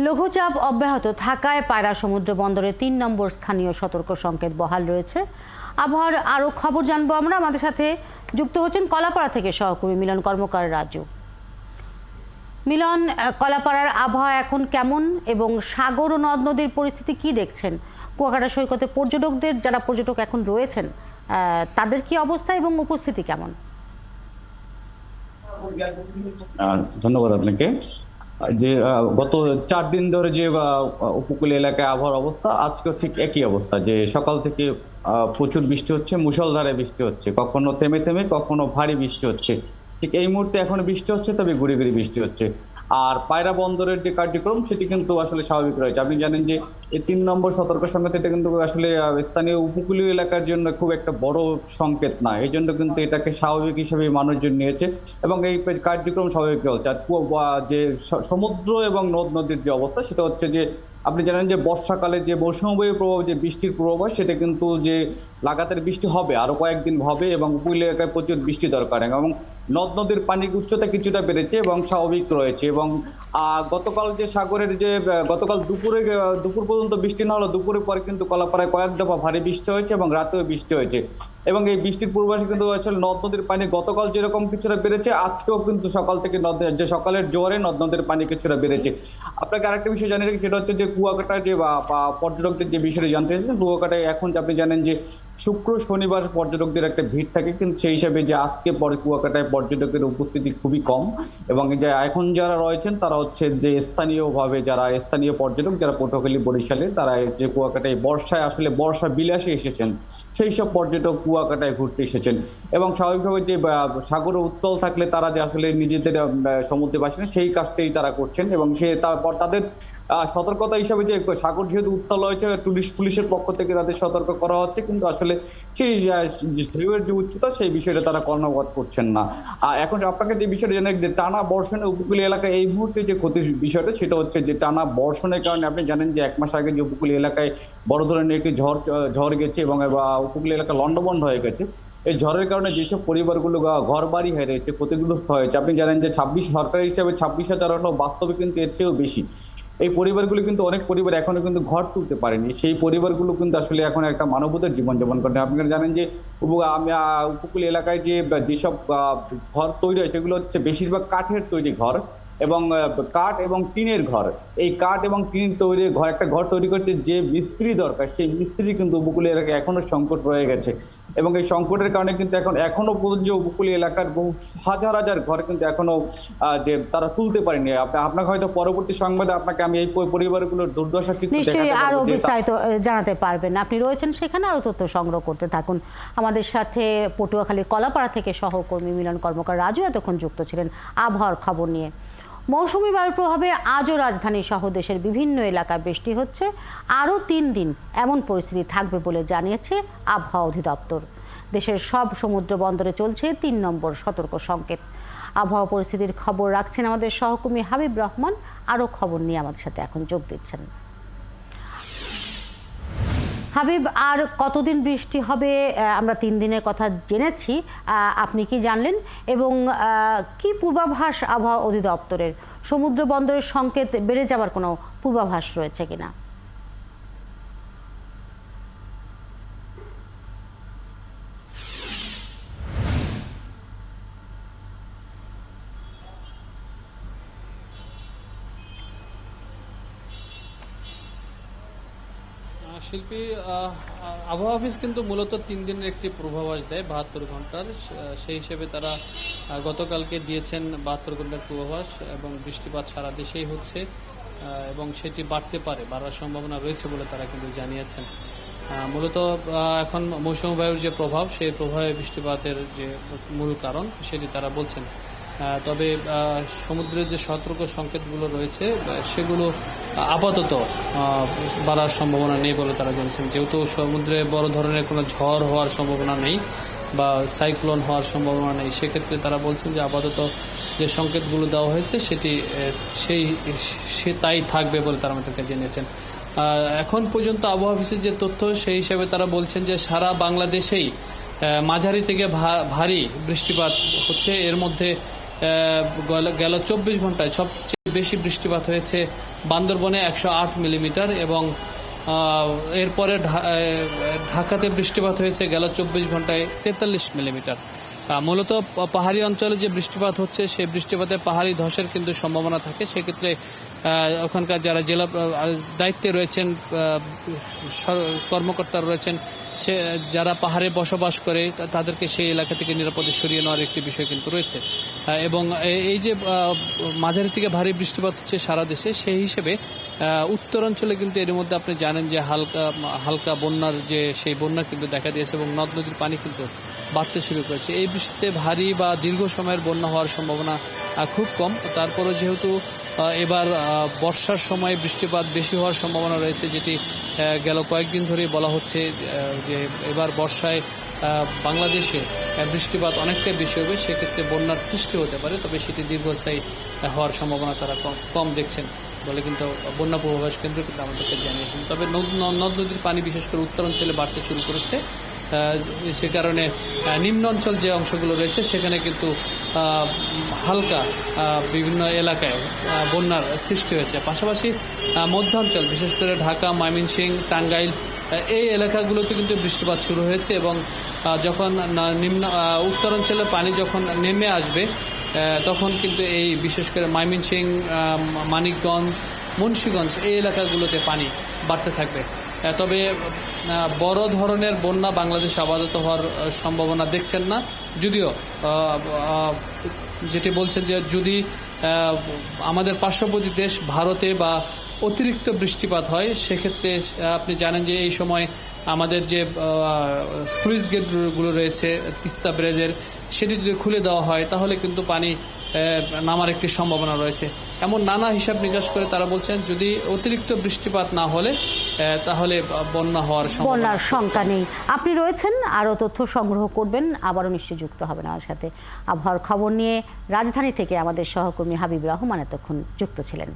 লঘুচাপ অব্যাহত থাকায় পায়রা সমুদ্র বন্দরে ৩ নম্বর স্থানীয় সতর্ক সংকেত বহাল রয়েছে। আবহাওয়ার আরও খবর জানবো আমরা। আমাদের সাথে যুক্ত হচ্ছেন কলাপাড়া থেকে সহকর্মী মিলন কর্মকার রাজু। মিলন, কলাপাড়ার আবহাওয়া এখন কেমন এবং সাগর ও নদ নদীর পরিস্থিতি কি দেখছেন? কুয়াকাটা সৈকতে যারা পর্যটক এখন রয়েছেন তাদের কি অবস্থা এবং উপস্থিতি কেমন? ধন্যবাদ আপনাকে। যে গত 4 দিন ধরে যে উপকূলীয় এলাকায় আবহাওয়ার অবস্থা, আজকে ঠিক একই অবস্থা। যে সকাল থেকে প্রচুর বৃষ্টি হচ্ছে, মুষলধারে বৃষ্টি হচ্ছে, কখনো থেমে থেমে কখনো ভারী বৃষ্টি হচ্ছে। ঠিক এই মুহূর্তে এখনো বৃষ্টি হচ্ছে, তবে গুড়ি গুড়ি বৃষ্টি হচ্ছে। আর পায়রা বন্দরের যে কার্যক্রম সেটি কিন্তু আসলে স্বাভাবিক রয়েছে। আপনি জানেন যে এই 3 নম্বর সতর্ক সংকেত, এটা কিন্তু আসলে স্থানীয় উপকূলীয় এলাকার জন্য খুব একটা বড় সংকেত না, এই জন্য কিন্তু এটাকে স্বাভাবিক হিসেবে মানুষজন নিয়েছে এবং এই কার্যক্রম স্বাভাবিক হচ্ছে। আর যে সমুদ্র এবং নদ নদীর যে অবস্থা, সেটা হচ্ছে যে আপনি জানেন যে বর্ষাকালে যে মৌসুমী প্রভাব, যে বৃষ্টির পূর্বাভাস, সেটা কিন্তু যে লাগাতার বৃষ্টি হবে, আরো কয়েকদিন হবে এবং উপকূলীয় এলাকায় প্রচুর বৃষ্টি দরকার এবং নদ নদীর পানির উচ্চতা কিছুটা বেড়েছে এবং স্বাভাবিক রয়েছে। এবং গতকাল যে সাগরের যে গতকাল দুপুর পর্যন্ত বৃষ্টি না হলো, দুপুরের পরে কিন্তু কলাপাড়ায় কয়েক দফা ভারী বৃষ্টি হয়েছে এবং রাতেও বৃষ্টি হয়েছে। এবং এই বৃষ্টির পূর্বাভাসে কিন্তু আসলে নদ নদীর পানি গতকাল যেরকম কিছুটা বেড়েছে, আজকেও কিন্তু সকাল থেকে সকালের জোয়ারে নদ নদীর পানি কিছুটা বেড়েছে। আপনাকে আরেকটা বিষয় জানিয়ে রাখি, সেটা হচ্ছে যে কুয়াকাটায় যে পর্যটকদের যে বিষয়টি জানতে চাইছেন, কুয়াকাটায় এখন আপনি জানেন যে শুক্র শনিবার পর্যটকদের একটা ভিড় থাকে, কিন্তু সেই হিসাবে যে আজকে কুয়াকাটায় পর্যটকের উপস্থিতি খুবই কম। এবং যে এখন যারা রয়েছেন তারা হচ্ছে যে স্থানীয় পর্যটক যারা পটুয়াখালী বরিশালে, তারা যে কুয়াকাটায় বর্ষা বিলাসে এসেছেন, সেই সব পর্যটক কুয়াকাটায় ঘুরতে এসেছেন। এবং স্বাভাবিকভাবে যে সাগরে উত্তাল থাকলে তারা যে আসলে নিজেদের সমুদ্রে বাসেন, সেই কাজটাই তারা করছেন। এবং তারপর তাদের সতর্কতা হিসাবে যে সাগর যেহেতু উত্তাল হয়েছে, পুলিশের পক্ষ থেকে তাদের সতর্ক করা হচ্ছে, কিন্তু আসলে সেই ঢেউয়ের যে উচ্চতা, সেই বিষয়টা তারা কর্ণপাত করছেন না। এখন আপনাকে যে বিষয়টা জানেন, যে টানা বর্ষণে উপকূলীয় এলাকায় এই মুহূর্তে যে ক্ষতির বিষয়টা, সেটা হচ্ছে যে টানা বর্ষণের কারণে আপনি জানেন যে 1 মাস আগে যে উপকূলীয় এলাকায় বড় ধরনের একটি ঝড় গেছে এবং উপকূলীয় এলাকা লন্ডভন্ড হয়ে গেছে। এই ঝড়ের কারণে যেসব পরিবারগুলো ঘর বাড়ি হারিয়েছে, ক্ষতিগ্রস্ত হয়েছে, আপনি জানেন যে সরকারি হিসাবে 26,000 হলো, বাস্তবে কিন্তু এর চেয়েও বেশি। এই পরিবারগুলো কিন্তু অনেক পরিবার এখনো কিন্তু ঘর তুলতে পারেনি। সেই পরিবারগুলো কিন্তু আসলে এখন একটা মানবতার জীবনযাপন করে। আপনারা জানেন যে উপকূল এলাকায় যেসব ঘর তৈরি হয়, সেগুলো হচ্ছে বেশিরভাগ কাঠের তৈরি ঘর এবং কাঠ এবং টিনের ঘর। এই কাঠ এবং টিন তৈরি একটা ঘর তৈরি করতে যে মিস্ত্রি দরকার, সেই মিস্ত্রি কিন্তু উপকূলীয় এলাকায় এখনো সংকট রয়ে গেছে। এবং এই সংকটের কারণে কিন্তু এখনো পর্যন্ত উপকূলীয় এলাকার বহু হাজার হাজার ঘর কিন্তু এখনো যে তারা তুলতে পারেনি। আপনাকে হয়তো পরবর্তী সংবাদে আপনাকে আমি এই পরিবারগুলোর দুর্দশা নিশ্চয়ই আরো বিস্তারিত জানাতে পারবেন। আপনি রয়েছেন সেখানে, আরো তথ্য সংগ্রহ করতে থাকুন। আমাদের সাথে পটুয়াখালীর কলাপাড়া থেকে সহকর্মী মিলন কর্মকার রাজু এতক্ষণ যুক্ত ছিলেন আবহাওয়ার খবর নিয়ে। মৌসুমি বায়ুর প্রভাবে আজও রাজধানী সহ দেশের বিভিন্ন এলাকায় বৃষ্টি হচ্ছে। আরও 3 দিন এমন পরিস্থিতি থাকবে বলে জানিয়েছে আবহাওয়া অধিদপ্তর। দেশের সব সমুদ্র বন্দরে চলছে 3 নম্বর সতর্ক সংকেত। আবহাওয়া পরিস্থিতির খবর রাখছেন আমাদের সহকর্মী হাবিব রহমান। আরও খবর নিয়ে আমাদের সাথে এখন যোগ দিচ্ছেন। হাবিব, আর কতদিন বৃষ্টি হবে? আমরা 3 দিনের কথা জেনেছি, আপনি কি জানলেন এবং কি পূর্বাভাস আবহাওয়া অধিদপ্তরের? সমুদ্র বন্দরের সংকেত বেড়ে যাওয়ার কোনো পূর্বাভাস রয়েছে কিনা? শিল্পী, আবহাওয়া অফিস কিন্তু মূলত 3 দিনের একটি পূর্বাভাস দেয় 72 ঘন্টার। সেই হিসেবে তারা গতকালকে দিয়েছেন 72 ঘন্টার পূর্বাভাস এবং বৃষ্টিপাত সারা দেশেই হচ্ছে এবং সেটি বাড়ার সম্ভাবনা রয়েছে বলে তারা কিন্তু জানিয়েছেন। মূলত এখন মৌসুমী বায়ুর যে প্রভাব, সেই প্রভাবে বৃষ্টিপাতের যে মূল কারণ সেটি তারা বলছেন। তবে সমুদ্রের যে সতর্ক সংকেতগুলো রয়েছে, সেগুলো আপাতত বাড়ার সম্ভাবনা নেই বলে তারা জানিয়েছেন। যেহেতু সমুদ্রে বড় ধরনের কোনো ঝড় হওয়ার সম্ভাবনা নেই বা সাইক্লোন হওয়ার সম্ভাবনা নেই, সেক্ষেত্রে তারা বলছেন যে আপাতত যে সংকেতগুলো দেওয়া হয়েছে সে তাই থাকবে বলে তারা আমাদেরকে জানিয়েছেন। এখন পর্যন্ত আবহাওয়া অফিসের যে তথ্য, সেই হিসাবে তারা বলছেন যে সারা বাংলাদেশেই মাঝারি থেকে ভারী বৃষ্টিপাত হচ্ছে। এর মধ্যে গেল 24 ঘন্টায় সবচেয়ে বেশি বৃষ্টিপাত হয়েছে বান্দরবনে 108 মিলিমিটার এবং এরপরে ঢাকাতে বৃষ্টিপাত হয়েছে গেল 24 ঘন্টায় 43 মিলিমিটার। মূলত পাহাড়ি অঞ্চলে যে বৃষ্টিপাত হচ্ছে সেই বৃষ্টিপাতে পাহাড়ি ধসের কিন্তু সম্ভাবনা থাকে। সেক্ষেত্রে ওখানকার যারা জেলা দায়িত্বে রয়েছেন কর্মকর্তারা রয়েছেন, সে যারা পাহাড়ে বসবাস করে তাদেরকে সেই এলাকা থেকে নিরাপদে সরিয়ে নেওয়ার একটি বিষয় কিন্তু রয়েছে। এবং এই যে মাঝারি থেকে ভারী বৃষ্টিপাত হচ্ছে সারা দেশে, সেই হিসেবে উত্তরাঞ্চলে কিন্তু এর মধ্যে আপনি জানেন যে হালকা বন্যার যে সেই বন্যা কিন্তু দেখা দিয়েছে এবং নদ নদীর পানি কিন্তু বাড়তে শুরু করেছে। এই বৃষ্টিতে ভারী বা দীর্ঘ সময়ের বন্যা হওয়ার সম্ভাবনা খুব কম। তারপরে যেহেতু এবার বর্ষার সময় বৃষ্টিপাত বেশি হওয়ার সম্ভাবনা রয়েছে, যেটি গেল কয়েকদিন ধরেই বলা হচ্ছে যে এবার বর্ষায় বাংলাদেশে বৃষ্টিপাত অনেকটাই বেশি হবে, সেক্ষেত্রে বন্যার সৃষ্টি হতে পারে, তবে সেটি দীর্ঘস্থায়ী হওয়ার সম্ভাবনা তারা কম দেখছেন বলে কিন্তু বন্যা পূর্বাভাস কেন্দ্র কিন্তু আমাদেরকে জানিয়েছেন। তবে নদ নদীর পানি বিশেষ করে উত্তরাঞ্চলে বাড়তে শুরু করেছে, সে কারণে নিম্ন অঞ্চল যে অংশগুলো রয়েছে সেখানে কিন্তু হালকা বিভিন্ন এলাকায় বন্যার সৃষ্টি হয়েছে। পাশাপাশি মধ্যাঞ্চল বিশেষ করে ঢাকা, ময়মনসিংহ, টাঙ্গাইল এই এলাকাগুলোতে কিন্তু বৃষ্টিপাত শুরু হয়েছে এবং যখন উত্তরাঞ্চলে পানি যখন নেমে আসবে তখন কিন্তু এই বিশেষ করে ময়মনসিংহ, মানিকগঞ্জ, মুন্সিগঞ্জ এই এলাকাগুলোতে পানি বাড়তে থাকবে। তবে বড় ধরনের বন্যা বাংলাদেশ আপাতত হওয়ার সম্ভাবনা দেখছেন না, যদিও যেটি বলছেন যে যদি আমাদের পার্শ্ববর্তী দেশ ভারতে বা অতিরিক্ত বৃষ্টিপাত হয়, সেক্ষেত্রে আপনি জানেন যে এই সময় আমাদের যে স্লুইস গেটগুলো রয়েছে তিস্তা ব্রিজের, সেটি যদি খুলে দেওয়া হয় তাহলে কিন্তু পানি নামার একটি সম্ভাবনা রয়েছে। এমন নানা হিসাব নিকাশ করে তারা বলছেন যদি অতিরিক্ত বৃষ্টিপাত না হলে তাহলে বন্যার শঙ্কা নেই। আপনি রয়েছেন, আরও তথ্য সংগ্রহ করবেন, আবারও নিশ্চয়ই যুক্ত হবেন আমার সাথে। আবহাওয়ার খবর নিয়ে রাজধানী থেকে আমাদের সহকর্মী হাবিব রহমান এতক্ষণ যুক্ত ছিলেন।